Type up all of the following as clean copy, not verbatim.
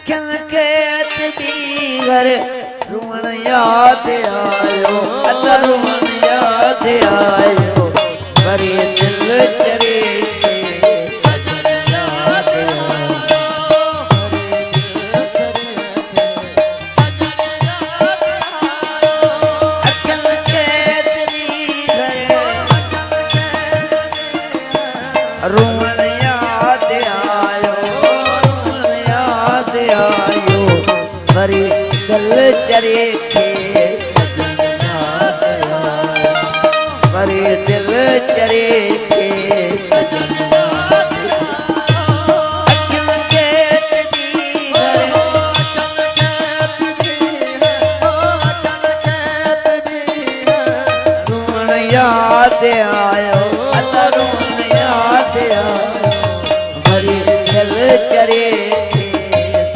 अखियन के तदीगर रुअण याद आयो अद रुअण याद आयो वरी दिल चरे सजन याद आयो सजन याद आयो अखियन के तदीगर रुअण याद आयो रुअण याद आयो वरी दिल चरे खे सजन याद आयो वरी दिल चरे खे सजन याद आयो अखियन के तदीगर रुअण याद आयो अद रुअण याद आयो वरी दिल चरे खे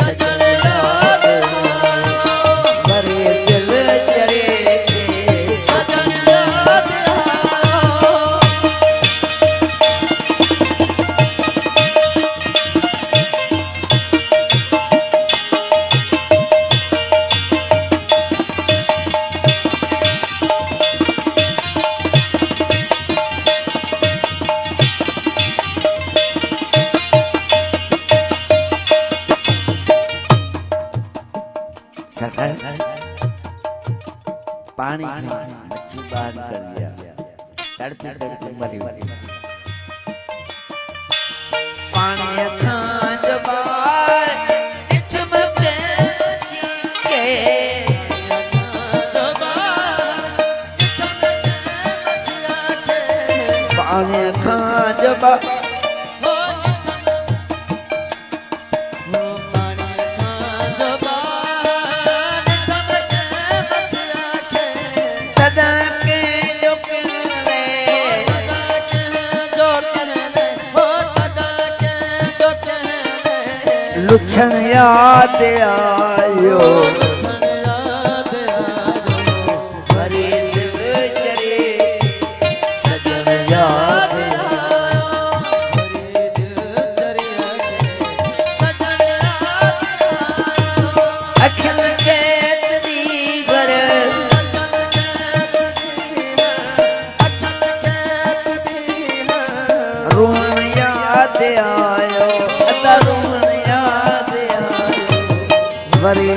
सजन याद आयो वरी दिल चरे खे सजन याद आयो सरकार पानी मच्छी बाहर कर दिया तड़पी तड़पी मरी पानी खां जबार इचमते मच्छी के पानी खां जबार लुछन याद आयो वरी दिल चरे सजन याद आयो वरी दिल चरे सजन याद आयो अखियन के तदीगर रुअण याद आयो अद रुअण याद आयो वरी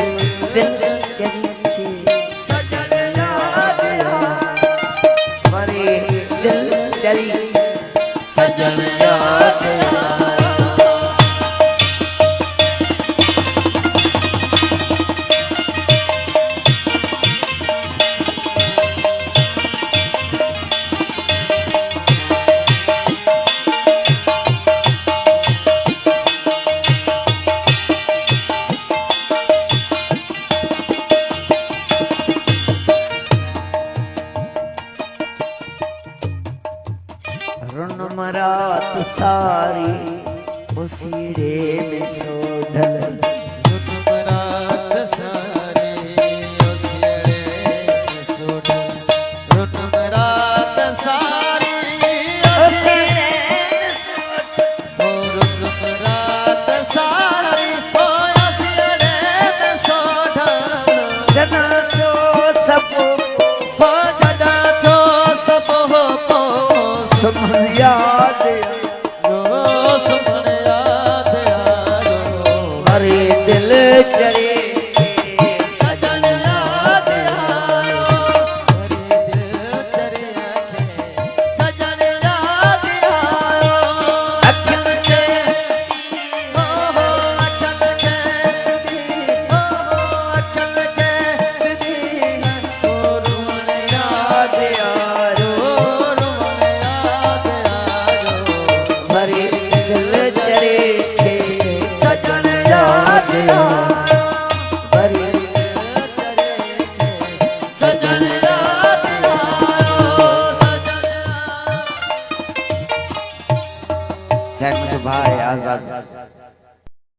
दिल चरे खे सजन याद आयो वरी दिल चरे सजन याद आयो रुन मरात सारी उसीरे में सोढल